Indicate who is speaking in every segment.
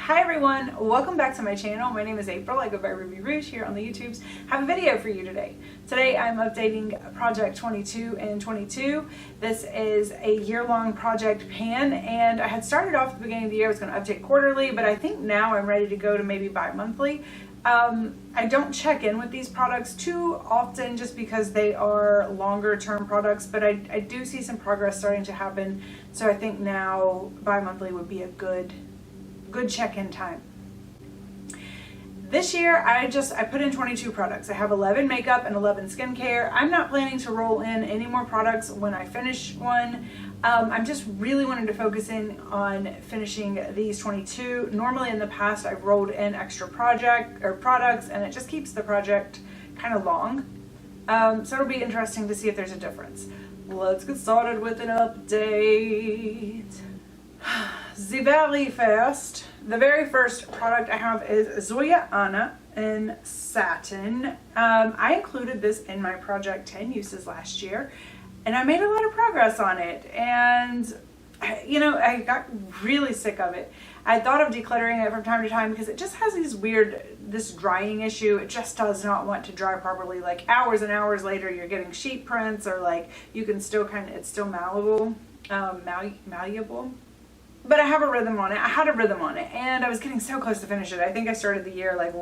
Speaker 1: Hi everyone, welcome back to my channel. My name is April. I go by Ruby Rouge here on the YouTubes. I have a video for you today. Today I'm updating Project 22 in 22. This is a year-long project pan, and I had started off at the beginning of the year I was going to update quarterly, but I think now I'm ready to go to maybe bi-monthly. I don't check in with these products too often just because they are longer term products, but I do see some progress starting to happen, so I think now bi-monthly would be a good check-in time. This year I put in 22 products. I have 11 makeup and 11 skincare. I'm not planning to roll in any more products when I finish one. I'm just really wanting to focus in on finishing these 22. Normally in the past I've rolled in extra products and it just keeps the project kind of long. So it'll be interesting to see if there's a difference. Let's get started with an update. The very first product I have is Zoya Ana Satin. I included this in my Project 10 uses last year, and I made a lot of progress on it, and you know, I got really sick of it. I thought of decluttering it from time to time because it just has this drying issue. It just does not want to dry properly. Like hours and hours later you're getting sheet prints, or like you can still it's still malleable, malleable. But I have a rhythm on it. I had a rhythm on it, and I was getting so close to finish it. I think I started the year like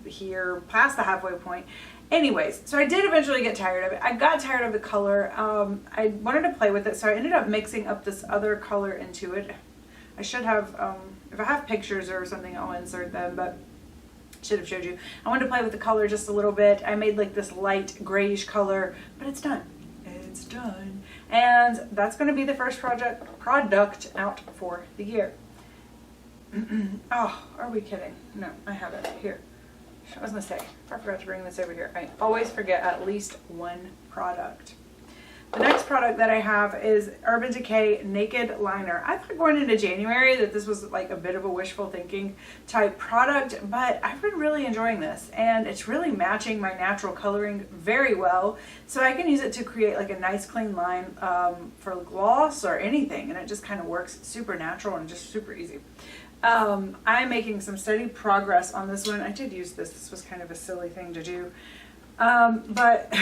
Speaker 1: here past the halfway point. Anyways, so I did eventually get tired of it. I got tired of the color. I wanted to play with it, so I ended up mixing up this other color into it. I should have, if I have pictures or something, I'll insert them, but should have showed you. I wanted to play with the color just a little bit. I made like this light grayish color, but it's done. It's done. And that's going to be the first product out for the year. Oh, are we kidding? No, I have it here. I was going to say, I forgot to bring this over here. I always forget at least one product. The next product that I have is Urban Decay Naked Liner. I thought going into January that this was like a bit of a wishful thinking type product, but I've been really enjoying this, and it's really matching my natural coloring very well. So I can use it to create like a nice clean line for gloss or anything, and it just kind of works super natural and just super easy. I'm making some steady progress on this one. I did use this. This was kind of a silly thing to do. But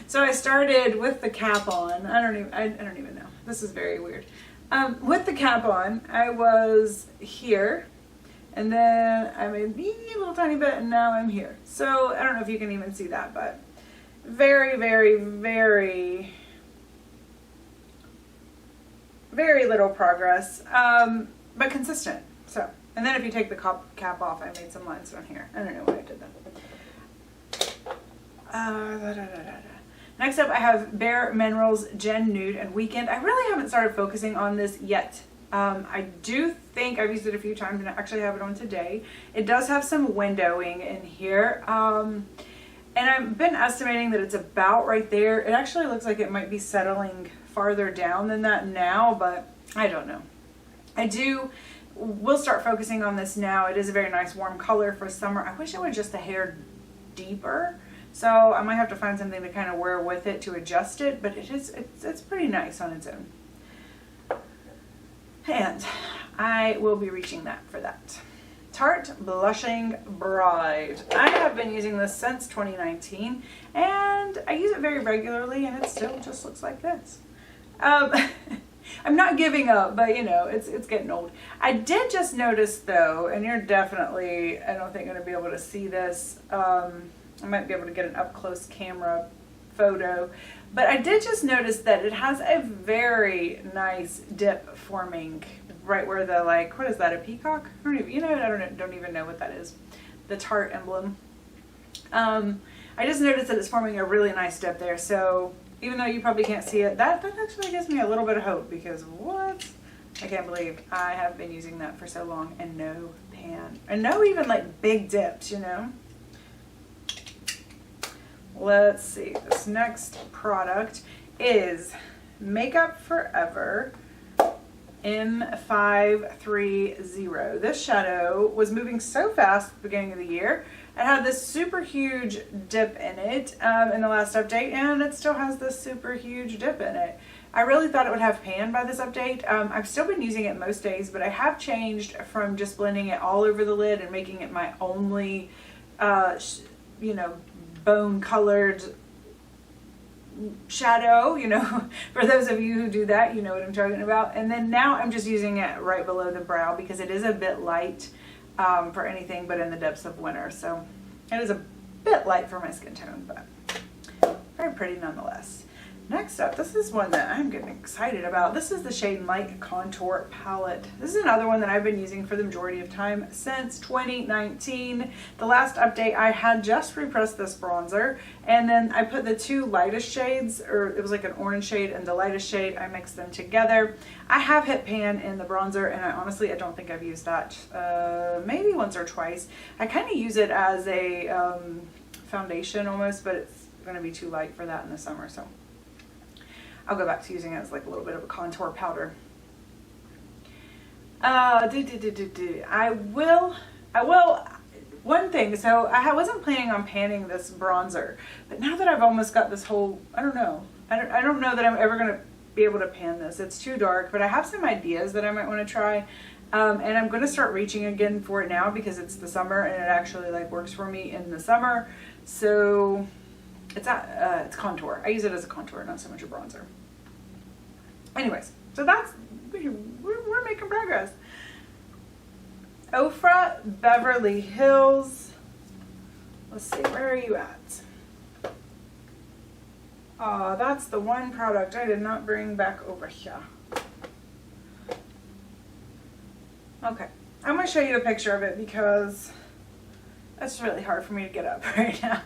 Speaker 1: so I started with the cap on. I don't even know. This is very weird. With the cap on, I was here, and then I made a little tiny bit, and now I'm here. So I don't know if you can even see that, but very, very, very, very little progress, but consistent. So, and then if you take the cap off, I made some lines down here. I don't know why I did that. Next up, I have Bare Minerals Gen Nude and Weekend. I really haven't started focusing on this yet. I do think I've used it a few times, and I actually have it on today. It does have some windowing in here, and I've been estimating that it's about right there. It actually looks like it might be settling farther down than that now, but I don't know. We'll start focusing on this now. It is a very nice warm color for summer. I wish it was just a hair deeper. So I might have to find something to kind of wear with it to adjust it, but it's pretty nice on its own. And I will be reaching that for that. Tarte Blushing Bride. I have been using this since 2019, and I use it very regularly, and it still just looks like this. I'm not giving up, but you know, it's getting old. I did just notice though, and you're definitely, I don't think, going to be able to see this. I might be able to get an up-close camera photo, but I did just notice that it has a very nice dip forming right where the, like, what is that, a peacock? I don't even know what that is. The Tarte emblem. I just noticed that it's forming a really nice dip there, so even though you probably can't see it, that actually gives me a little bit of hope, because what? I can't believe I have been using that for so long and no pan. And no even like big dips, you know? Let's see, this next product is Makeup Forever M530. This shadow was moving so fast at the beginning of the year. It had this super huge dip in it in the last update, and it still has this super huge dip in it. I really thought it would have pan by this update. I've still been using it most days, but I have changed from just blending it all over the lid and making it my only, you know, bone colored shadow, you know, for those of you who do that, you know what I'm talking about. And then now I'm just using it right below the brow because it is a bit light for anything but in the depths of winter. So it is a bit light for my skin tone, but very pretty nonetheless. Next up, this is one that I'm getting excited about. This is the shade Light Contour Palette. This is another one that I've been using for the majority of time since 2019. The last update, I had just repressed this bronzer, and then I put the two lightest shades, or it was like an orange shade and the lightest shade, I mixed them together. I have hit pan in the bronzer, and I don't think I've used that maybe once or twice. I kind of use it as a foundation almost, but it's going to be too light for that in the summer, so I'll go back to using it as like a little bit of a contour powder. I will, one thing, so I wasn't planning on panning this bronzer, but now that I've almost got this whole, I don't know that I'm ever going to be able to pan this. It's too dark, but I have some ideas that I might want to try. And I'm going to start reaching again for it now because it's the summer and it actually like works for me in the summer. So it's contour. I use it as a contour, not so much a bronzer. Anyways, so that's, we're making progress. Ofra Beverly Hills. Let's see, where are you at? Oh, that's the one product I did not bring back over here. Okay, I'm going to show you a picture of it because it's really hard for me to get up right now.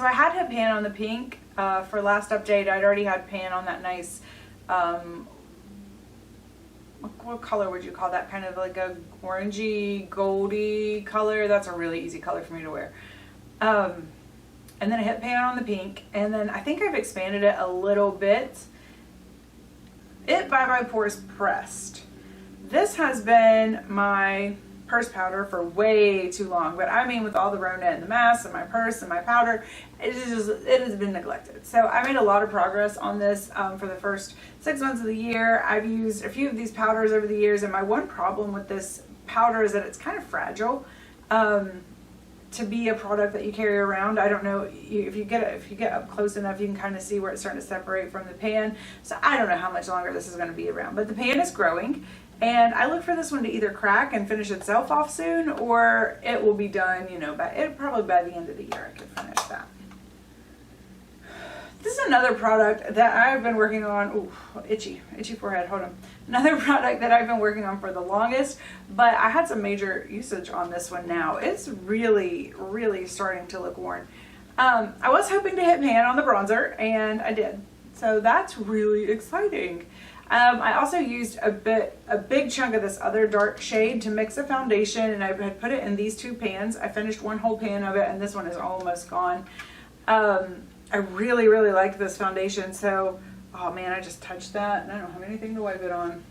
Speaker 1: I had hit pan on the pink for last update. I'd already had pan on that nice, what color would you call that? Kind of like a orangey, goldy color. That's a really easy color for me to wear. And then I hit pan on the pink, and then I think I've expanded it a little bit. It by my Pores Pressed. This has been my purse powder for way too long, but I mean with all the Rona and the mask and my purse and my powder, it has been neglected. So I made a lot of progress on this for the first 6 months of the year. I've used a few of these powders over the years, and my one problem with this powder is that it's kind of fragile to be a product that you carry around. I don't know if you get up close enough, you can kind of see where it's starting to separate from the pan. So I don't know how much longer this is going to be around, but the pan is growing. And I look for this one to either crack and finish itself off soon, or it will be done, you know, probably by the end of the year I could finish that. This is another product that I've been working on. Ooh, itchy forehead, hold on. Another product that I've been working on for the longest, but I had some major usage on this one now. It's really, really starting to look worn. I was hoping to hit pan on the bronzer, and I did. So that's really exciting. I also used a big chunk of this other dark shade to mix a foundation, and I had put it in these two pans. I finished one whole pan of it, and this one is almost gone. I really, really like this foundation. So, oh man, I just touched that, and I don't have anything to wipe it on.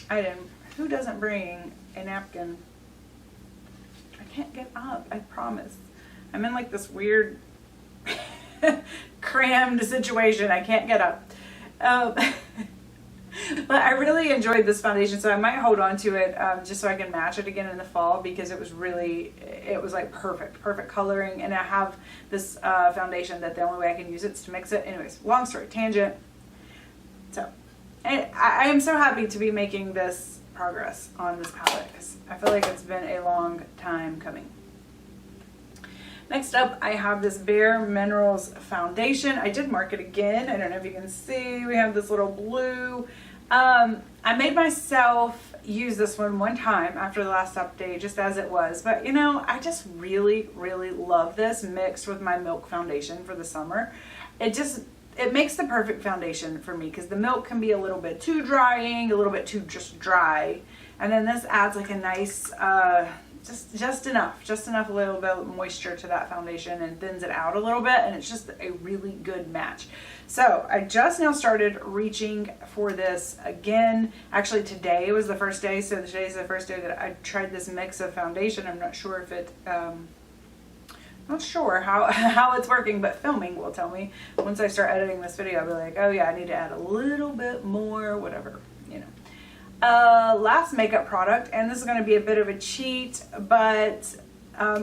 Speaker 1: I didn't. Who doesn't bring a napkin? I can't get up, I promise. I'm in like this weird crammed situation. I can't get up. But I really enjoyed this foundation, so I might hold on to it just so I can match it again in the fall, because it was like perfect coloring, and I have this foundation that the only way I can use it is to mix it. Anyways, long story, tangent. So, I am so happy to be making this progress on this palette, because I feel like it's been a long time coming. Next up, I have this Bare Minerals foundation. I did mark it again. I don't know if you can see. We have this little blue. I made myself use this one time after the last update, just as it was. But you know, I just really, really love this mixed with my Milk foundation for the summer. It makes the perfect foundation for me, because the Milk can be a little bit too drying, a little bit too just dry. And then this adds like a nice, just enough a little bit of moisture to that foundation and thins it out a little bit, and it's just a really good match. So I just now started reaching for this again. Actually, today was the first day, so today's the first day that I tried this mix of foundation. I'm not sure if it Not sure how it's working, but filming will tell me. Once I start editing this video, I'll be like, oh yeah, I need to add a little bit more, whatever, you know. Last makeup product, and this is going to be a bit of a cheat, but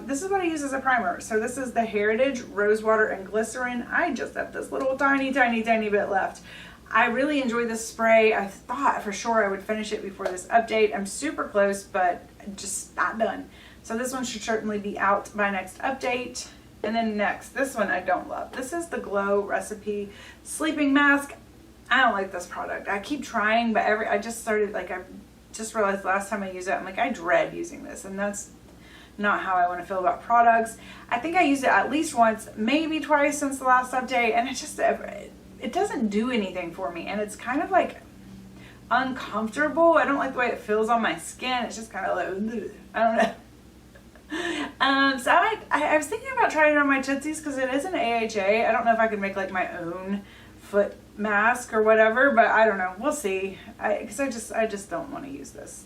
Speaker 1: this is what I use as a primer. So this is the Heritage Rosewater and Glycerin. I just have this little tiny bit left. I really enjoy this spray. I thought for sure I would finish it before this update. I'm super close, but just not done. So this one should certainly be out by next update. And then next, this one I don't love. This is the Glow Recipe Sleeping Mask. I don't like this product. I keep trying, but I just realized last time I used it, I'm like, I dread using this, and that's not how I want to feel about products. I think I used it at least once, maybe twice since the last update, and it doesn't do anything for me, and it's kind of like uncomfortable. I don't like the way it feels on my skin. It's just kind of like, I don't know. So I was thinking about trying it on my Tootsies because it is an AHA. I don't know if I could make like my own foot mask or whatever, but I don't know. We'll see. Because I just don't want to use this.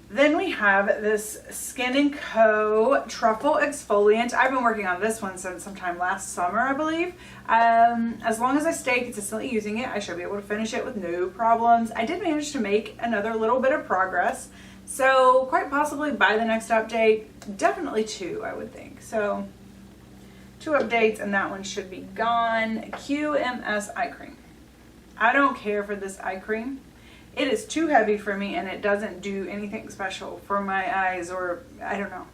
Speaker 1: Then we have this Skin & Co. Truffle Exfoliant. I've been working on this one since sometime last summer, I believe. As long as I stay consistently using it, I should be able to finish it with no problems. I did manage to make another little bit of progress. So quite possibly by the next update, definitely 2, I would think. So 2 updates and that one should be gone. QMS Eye Cream. I don't care for this eye cream. It is too heavy for me and it doesn't do anything special for my eyes, or I don't know.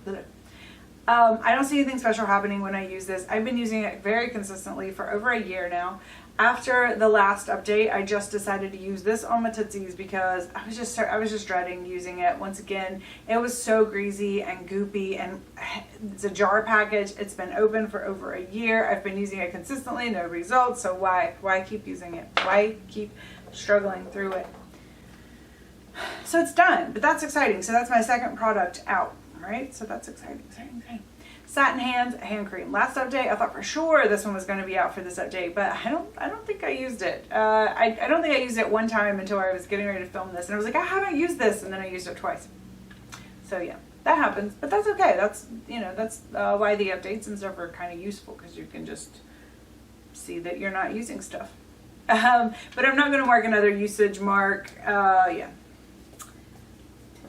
Speaker 1: I don't see anything special happening when I use this. I've been using it very consistently for over a year now. After the last update, I just decided to use this on my Tootsies because I was just dreading using it. Once again, it was so greasy and goopy, and it's a jar package. It's been open for over a year. I've been using it consistently, no results. So why keep using it? Why keep struggling through it? So it's done, but that's exciting. So that's my second product out, right? So that's exciting. Satin Hands hand cream. Last update, I thought for sure this one was going to be out for this update, but I don't think I used it. I don't think I used it one time until I was getting ready to film this, and I was like, I haven't used this, and then I used it twice. So yeah, that happens, but that's okay. That's why the updates and stuff are kind of useful, because you can just see that you're not using stuff. But I'm not going to mark another usage mark. Yeah.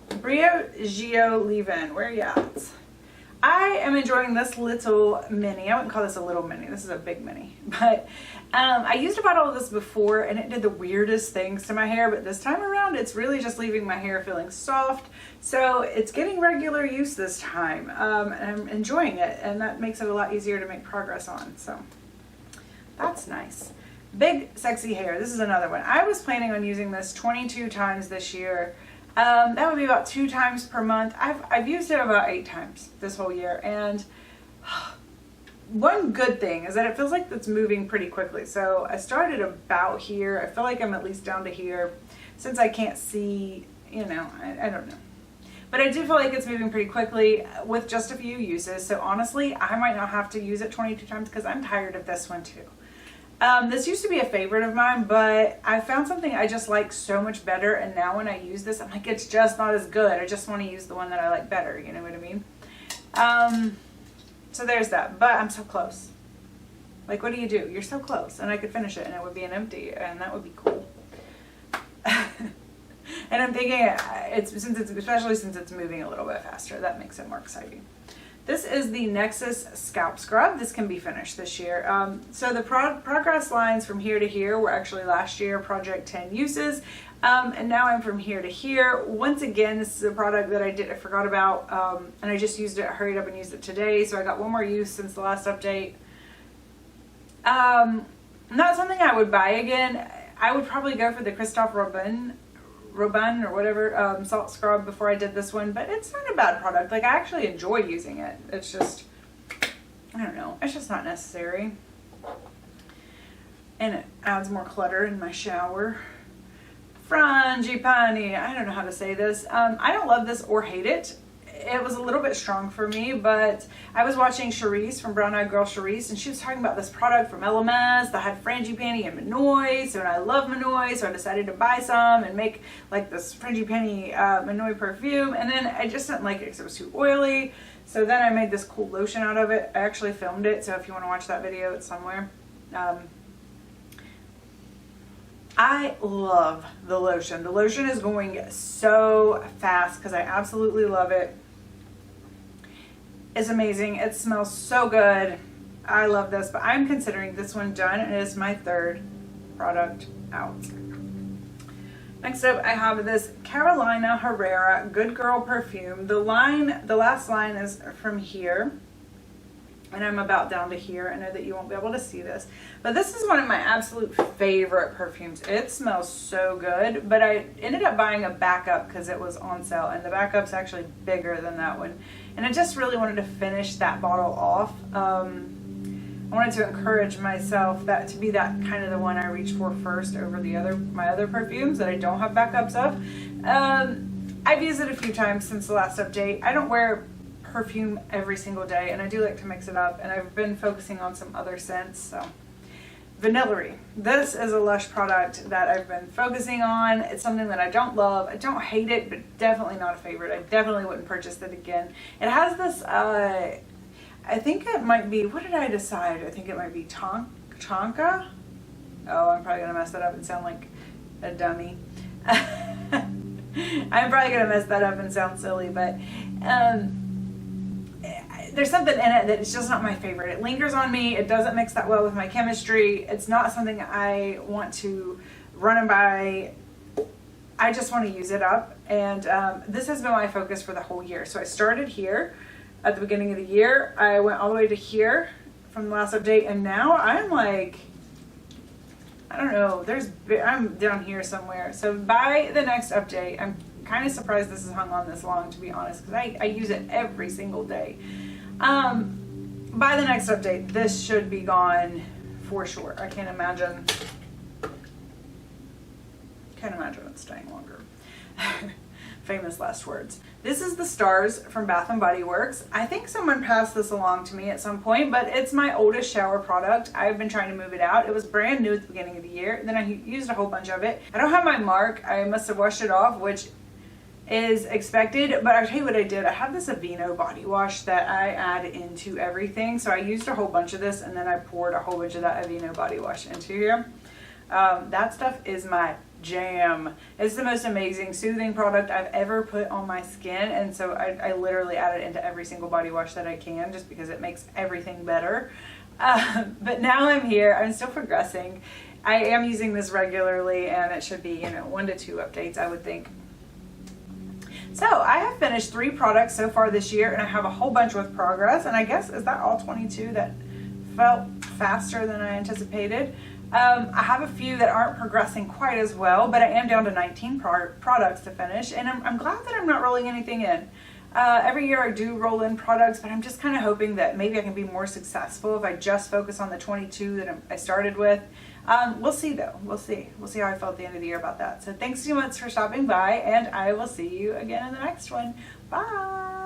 Speaker 1: Briogeo Leave In. Where are you at? I am enjoying this little mini. I wouldn't call this a little mini. This is a big mini. But I used a bottle of this before and it did the weirdest things to my hair. But this time around, it's really just leaving my hair feeling soft. So it's getting regular use this time. And I'm enjoying it. And that makes it a lot easier to make progress on. So that's nice. Big Sexy Hair. This is another one. I was planning on using this 22 times this year. That would be about 2 times per month. I've used it about 8 times this whole year, and one good thing is that it feels like it's moving pretty quickly. So I started about here. I feel like I'm at least down to here. Since I can't see, you know, I don't know. But I do feel like it's moving pretty quickly with just a few uses. So honestly, I might not have to use it 22 times because I'm tired of this one too. This used to be a favorite of mine, but I found something I just like so much better, and now when I use this, I'm like, it's just not as good. I just want to use the one that I like better, you know what I mean? So there's that, but I'm so close. Like, what do? You're so close, and I could finish it, and it would be an empty, and that would be cool. And I'm thinking, especially since it's moving a little bit faster, that makes it more exciting. This is the Nexus Scalp Scrub. This can be finished this year. So the progress lines from here to here were actually last year, project 10 uses. And now I'm from here to here. Once again, this is a product that I forgot about, and I just used it, hurried up and used it today. So I got one more use since the last update. Not something I would buy again. I would probably go for the Christophe Robin or whatever salt scrub before I did this one, but it's not a bad product. Like, I actually enjoy using it. It's just, I don't know, it's just not necessary, and it adds more clutter in my shower. Franginipani, I don't know how to say this. I don't love this or hate it. It was a little bit strong for me, but I was watching Charisse from Brown Eyed Girl Charisse, and she was talking about this product from LMS that had Frangipani and Minoy, so I love Minoy, so I decided to buy some and make like this Frangipani Minoy perfume, and then I just didn't like it because it was too oily. So then I made this cool lotion out of it. I actually filmed it, so if you want to watch that video, it's somewhere. I love the lotion. The lotion is going so fast because I absolutely love it. It's amazing. It smells so good. I love this, but I'm considering this one done, and it is my third product out. Next up, I have this Carolina Herrera Good Girl perfume. The last line is from here, and I'm about down to here. I know that you won't be able to see this, but this is one of my absolute favorite perfumes. It smells so good, but I ended up buying a backup because it was on sale, and the backup's actually bigger than that one, and I just really wanted to finish that bottle off. I wanted to encourage myself to be that kind of the one I reach for first over my other perfumes that I don't have backups of. I've used it a few times since the last update. I don't wear perfume every single day, and I do like to mix it up, and I've been focusing on some other scents. So Vanillary. This is a Lush product that I've been focusing on. It's something that I don't love. I don't hate it, but definitely not a favorite. I definitely wouldn't purchase it again. It has this I think it might be, what did I decide? I think it might be Tonka. Oh, I'm probably going to mess that up and sound like a dummy. I'm probably going to mess that up and sound silly, but there's something in it that is just not my favorite. It lingers on me. It doesn't mix that well with my chemistry. It's not something I want to run and buy. I just want to use it up, and this has been my focus for the whole year. So I started here at the beginning of the year. I went all the way to here from the last update, and now I'm like, I don't know, I'm down here somewhere. So by the next update, I'm kind of surprised this is hung on this long, to be honest, because I use it every single day. By the next update, this should be gone for sure. I can't imagine it's staying longer. Famous last words. This is the Stars from Bath & Body Works. I think someone passed this along to me at some point, but it's my oldest shower product. I've been trying to move it out. It was brand new at the beginning of the year. Then I used a whole bunch of it. I don't have my mark. I must have washed it off, which is expected, but I'll tell you what I did. I have this Aveeno body wash that I add into everything. So I used a whole bunch of this, and then I poured a whole bunch of that Aveeno body wash into here. That stuff is my jam. It's the most amazing soothing product I've ever put on my skin, and so I literally add it into every single body wash that I can, just because it makes everything better. But now I'm here. I'm still progressing. I am using this regularly, and it should be 1 to 2 updates, I would think. So I have finished 3 products so far this year, and I have a whole bunch with progress, and I guess, is that all 22? That felt faster than I anticipated. I have a few that aren't progressing quite as well, but I am down to 19 products to finish, and I'm glad that I'm not rolling anything in. Every year I do roll in products, but I'm just kind of hoping that maybe I can be more successful if I just focus on the 22 that I started with. We'll see though. We'll see how I felt at the end of the year about that. So thanks so much for stopping by, and I will see you again in the next one. Bye!